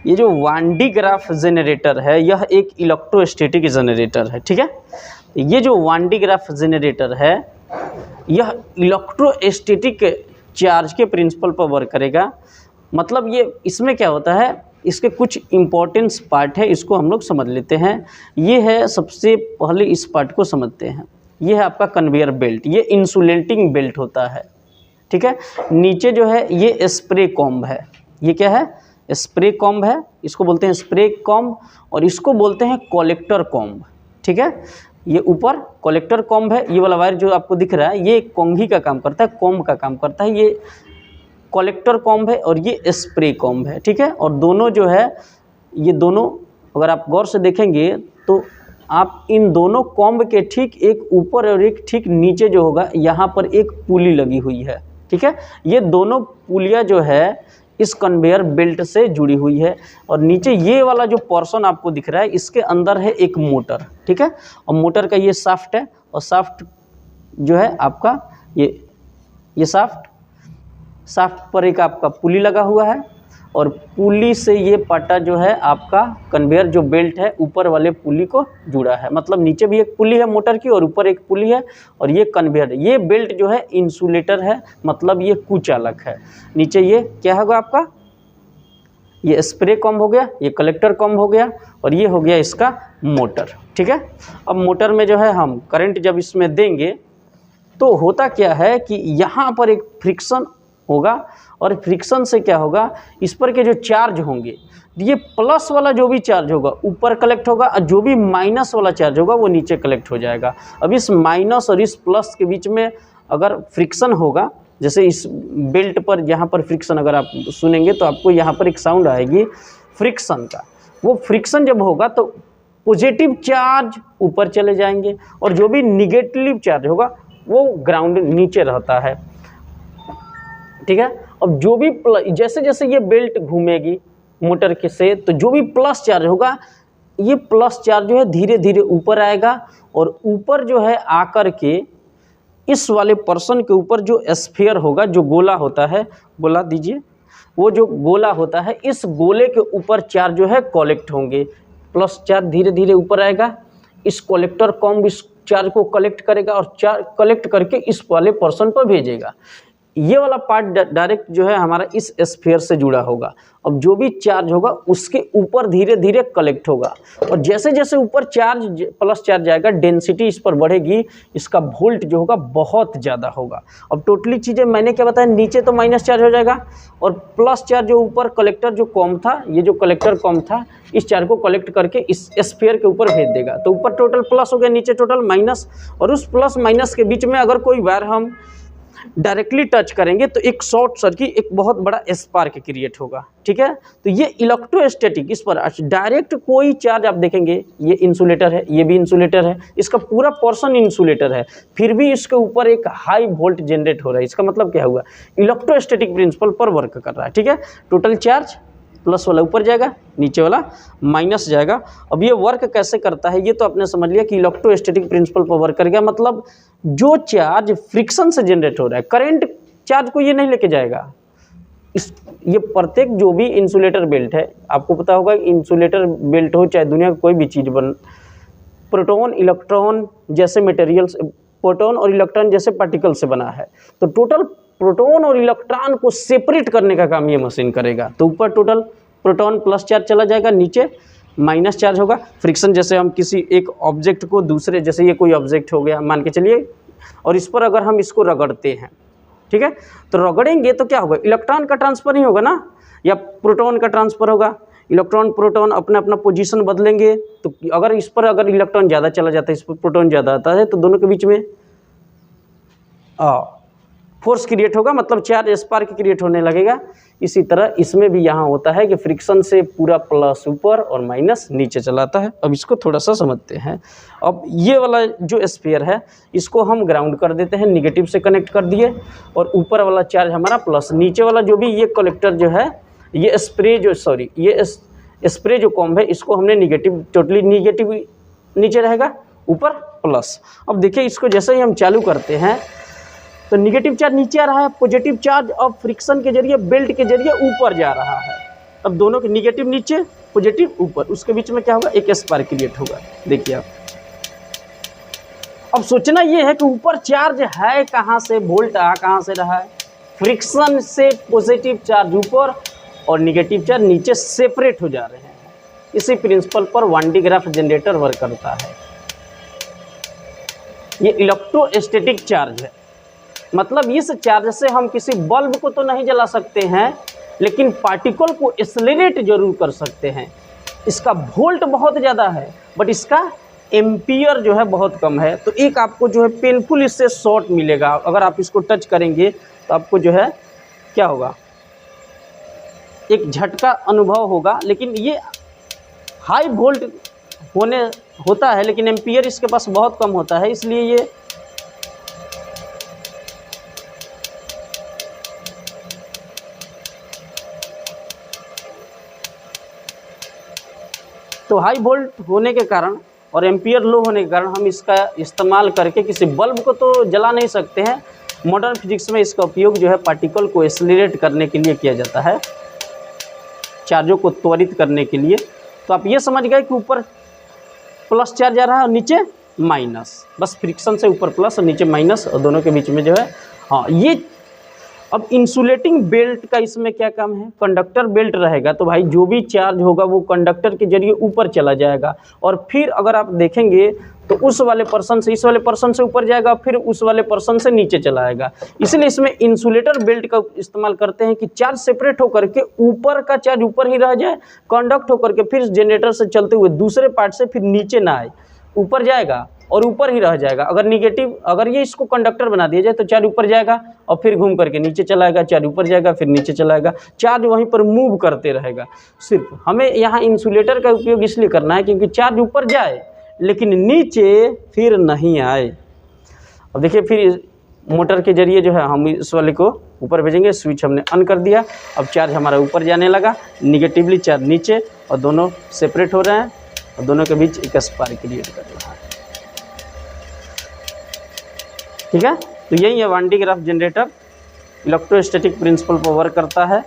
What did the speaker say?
ये जो वान D graph generator है यह एक इलेक्ट्रोस्टैटिक जनरेटर है, ठीक है। ये जो वान डी ग्राफ जनरेटर है यह इलेक्ट्रोस्टैटिक चार्ज के प्रिंसिपल पर वर्क करेगा। मतलब ये इसमें क्या होता है, इसके कुछ इम्पोर्टेंस पार्ट है, इसको हम लोग समझ लेते हैं। ये है, सबसे पहले इस पार्ट को समझते हैं। ये है आपका कन्वेयर बेल्ट, ये इंसुलेटिंग बेल्ट होता है, ठीक है। नीचे जो है ये स्प्रे कॉम्ब है, ये क्या है, स्प्रे कॉम्ब है, इसको बोलते हैं स्प्रे कॉम्ब और इसको बोलते हैं कलेक्टर कॉम्ब, ठीक है। ये ऊपर कलेक्टर कॉम्ब है, ये वाला वायर जो आपको दिख रहा है ये कंघी का काम करता है, कॉम्ब का काम करता है, ये कलेक्टर कॉम्ब है और ये स्प्रे कॉम्ब है, ठीक है। और दोनों जो है ये दोनों अगर आप गौर से देखेंगे तो आप इन दोनों कॉम्ब के ठीक एक ऊपर और एक ठीक नीचे जो होगा यहाँ पर एक पुली लगी हुई है, ठीक है। ये दोनों पुलियाँ जो है इस कन्वेयर बेल्ट से जुड़ी हुई है और नीचे ये वाला जो पोर्शन आपको दिख रहा है इसके अंदर है एक मोटर, ठीक है। और मोटर का ये शाफ्ट है और शाफ्ट जो है आपका ये शाफ्ट पर एक आपका पुली लगा हुआ है और पुली से ये पट्टा जो है आपका कन्वेयर जो बेल्ट है ऊपर वाले पुली को जुड़ा है। मतलब नीचे भी एक पुली है मोटर की और ऊपर एक पुली है और ये कन्वेयर, ये बेल्ट जो है इंसुलेटर है, मतलब ये कुचालक है। नीचे ये क्या होगा आपका, ये स्प्रे कॉम्ब हो गया, ये कलेक्टर कॉम्ब हो गया और ये हो गया इसका मोटर, ठीक है। अब मोटर में जो है हम करंट जब इसमें देंगे तो होता क्या है कि यहाँ पर एक फ्रिक्शन होगा और फ्रिक्शन से क्या होगा, इस पर के जो चार्ज होंगे ये प्लस वाला जो भी चार्ज होगा ऊपर कलेक्ट होगा और जो भी माइनस वाला चार्ज होगा वो नीचे कलेक्ट हो जाएगा। अब इस माइनस और इस प्लस के बीच में अगर फ्रिक्शन होगा, जैसे इस बेल्ट पर यहाँ पर फ्रिक्शन अगर आप सुनेंगे तो आपको यहाँ पर एक साउंड आएगी फ्रिक्शन का। वो फ्रिक्शन जब होगा तो पॉजिटिव चार्ज ऊपर चले जाएंगे और जो भी निगेटिव चार्ज होगा वो ग्राउंड नीचे रहता है, ठीक है। अब जो भी जैसे जैसे ये बेल्ट घूमेगी मोटर के से तो जो भी प्लस चार्ज होगा ये प्लस चार्ज जो है धीरे धीरे ऊपर आएगा और ऊपर जो है आकर के इस वाले पर्सन के ऊपर जो स्फीयर होगा, जो गोला होता है, गोला दीजिए, वो जो गोला होता है इस गोले के ऊपर चार्ज जो है कलेक्ट होंगे। प्लस चार्ज धीरे धीरे ऊपर आएगा, इस कलेक्टर कॉम्ब इस चार्ज को कलेक्ट करेगा और चार्ज कलेक्ट करके इस वाले पर्सन पर भेजेगा। ये वाला पार्ट डायरेक्ट जो है हमारा इस स्फीयर से जुड़ा होगा। अब जो भी चार्ज होगा उसके ऊपर धीरे धीरे कलेक्ट होगा और जैसे जैसे ऊपर चार्ज प्लस चार्ज आएगा डेंसिटी इस पर बढ़ेगी, इसका वोल्ट जो होगा बहुत ज़्यादा होगा। अब टोटली चीज़ें मैंने क्या बताया, नीचे तो माइनस चार्ज हो जाएगा और प्लस चार्ज जो ऊपर कलेक्टर जो कॉम्ब था, ये जो कलेक्टर कॉम्ब था इस चार्ज को कलेक्ट करके इस स्फीयर के ऊपर भेज देगा। तो ऊपर टोटल प्लस हो गया, नीचे टोटल माइनस और उस प्लस माइनस के बीच में अगर कोई वायर हम डायरेक्टली टच करेंगे तो एक शॉर्ट सर्किट, एक बहुत बड़ा स्पार्क क्रिएट होगा, ठीक है। तो ये इलेक्ट्रोस्टैटिक, इस पर डायरेक्ट कोई चार्ज आप देखेंगे, ये इंसुलेटर है, ये भी इंसुलेटर है, इसका पूरा पोर्शन इंसुलेटर है, फिर भी इसके ऊपर एक हाई वोल्ट जनरेट हो रहा है। इसका मतलब क्या हुआ, इलेक्ट्रोस्टैटिक प्रिंसिपल पर वर्क कर रहा है, ठीक है। टोटल चार्ज प्लस वाला ऊपर जाएगा, नीचे वाला माइनस जाएगा। अब ये वर्क कैसे करता है ये तो आपने समझ लिया कि इलेक्ट्रोस्टैटिक प्रिंसिपल पर वर्क कर गया। मतलब जो चार्ज फ्रिक्शन से जनरेट हो रहा है, करंट चार्ज को ये नहीं लेके जाएगा। ये प्रत्येक जो भी इंसुलेटर बेल्ट है, आपको पता होगा इंसुलेटर बेल्ट हो चाहे दुनिया की कोई भी चीज़ बन, प्रोटॉन इलेक्ट्रॉन जैसे मटेरियल्स, प्रोटॉन और इलेक्ट्रॉन जैसे पार्टिकल से बना है। तो टोटल प्रोटॉन और इलेक्ट्रॉन को सेपरेट करने का काम ये मशीन करेगा। तो ऊपर टोटल प्रोटॉन प्लस चार्ज चला जाएगा, नीचे माइनस चार्ज होगा। फ्रिक्शन जैसे हम किसी एक ऑब्जेक्ट को दूसरे, जैसे ये कोई ऑब्जेक्ट हो गया मान के चलिए, और इस पर अगर हम इसको रगड़ते हैं, ठीक है, तो रगड़ेंगे तो क्या होगा, इलेक्ट्रॉन का ट्रांसफ़र ही होगा ना, या प्रोटॉन का ट्रांसफ़र होगा। इलेक्ट्रॉन प्रोटॉन अपना अपना पोजीशन बदलेंगे। तो अगर इस पर अगर इलेक्ट्रॉन ज़्यादा चला जाता है, इस पर प्रोटॉन ज़्यादा आता है, तो दोनों के बीच में फोर्स क्रिएट होगा, मतलब चार्ज स्पार्क क्रिएट होने लगेगा। इसी तरह इसमें भी यहाँ होता है कि फ्रिक्शन से पूरा प्लस ऊपर और माइनस नीचे चलाता है। अब इसको थोड़ा सा समझते हैं। अब ये वाला जो स्फीयर है इसको हम ग्राउंड कर देते हैं, निगेटिव से कनेक्ट कर दिए, और ऊपर वाला चार्ज हमारा प्लस, नीचे वाला जो भी ये कलेक्टर जो है, ये स्प्रे जो कॉम्ब है इसको हमने निगेटिव, टोटली निगेटिव नीचे रहेगा, ऊपर प्लस। अब देखिए इसको जैसे ही हम चालू करते हैं तो निगेटिव चार्ज नीचे आ रहा है, पॉजिटिव चार्ज अब फ्रिक्शन के जरिए बेल्ट के जरिए ऊपर जा रहा है। अब दोनों के निगेटिव नीचे, पॉजिटिव ऊपर, उसके बीच में क्या होगा, एक स्पार्क क्रिएट होगा। देखिए आप, अब सोचना ये है कि ऊपर चार्ज है कहाँ से, वोल्ट आ कहाँ से रहा है, फ्रिक्शन से पॉजिटिव चार्ज ऊपर और निगेटिव चार्ज नीचे सेपरेट हो जा रहे हैं। इसी प्रिंसिपल पर 1D ग्राफ जनरेटर वर्क करता है। ये इलेक्ट्रोस्टैटिक चार्ज है, मतलब इस चार्ज से हम किसी बल्ब को तो नहीं जला सकते हैं, लेकिन पार्टिकल को एक्सेलरेट जरूर कर सकते हैं। इसका वोल्ट बहुत ज़्यादा है, बट इसका एम्पियर जो है बहुत कम है। तो एक आपको जो है पेनफुल इससे शॉर्ट मिलेगा, अगर आप इसको टच करेंगे तो आपको जो है क्या होगा, एक झटका अनुभव होगा। लेकिन ये हाई वोल्ट होता है, लेकिन एम्पियर इसके पास बहुत कम होता है, इसलिए ये तो हाई वोल्ट होने के कारण और एम्पियर लो होने के कारण हम इसका इस्तेमाल करके किसी बल्ब को तो जला नहीं सकते हैं। मॉडर्न फिजिक्स में इसका उपयोग जो है पार्टिकल को एक्सेलरेट करने के लिए किया जाता है, चार्जों को त्वरित करने के लिए। तो आप ये समझ गए कि ऊपर प्लस चार्ज आ रहा है और नीचे माइनस, बस फ्रिक्शन से ऊपर प्लस और नीचे माइनस, और दोनों के बीच में जो है हाँ ये। अब इंसुलेटिंग बेल्ट का इसमें क्या काम है, कंडक्टर बेल्ट रहेगा तो भाई जो भी चार्ज होगा वो कंडक्टर के जरिए ऊपर चला जाएगा, और फिर अगर आप देखेंगे तो उस वाले पर्सन से, इस वाले पर्सन से ऊपर जाएगा, फिर उस वाले पर्सन से नीचे चला आएगा। इसलिए इसमें इंसुलेटर बेल्ट का इस्तेमाल करते हैं कि चार्ज सेपरेट होकर के ऊपर का चार्ज ऊपर ही रह जाए, कंडक्ट होकर के फिर जनरेटर से चलते हुए दूसरे पार्ट से फिर नीचे ना आए, ऊपर जाएगा और ऊपर ही रह जाएगा। अगर निगेटिव, अगर ये इसको कंडक्टर बना दिया जाए तो चार्ज ऊपर जाएगा और फिर घूम करके नीचे चला आएगा, चार्ज ऊपर जाएगा फिर नीचे चला आएगा, चार्ज वहीं पर मूव करते रहेगा। सिर्फ हमें यहाँ इंसुलेटर का उपयोग इसलिए करना है क्योंकि चार्ज ऊपर जाए लेकिन नीचे फिर नहीं आए। अब देखिए फिर मोटर के जरिए जो है हम इस वाले को ऊपर भेजेंगे, स्विच हमने ऑन कर दिया, अब चार्ज हमारा ऊपर जाने लगा, निगेटिवली चार्ज नीचे, और दोनों सेपरेट हो रहे हैं और दोनों के बीच एक स्पार्क क्रिएट कर रहा है। ठीक है, तो यही है 1D graph generator, electrostatic principle पर वर्क करता है।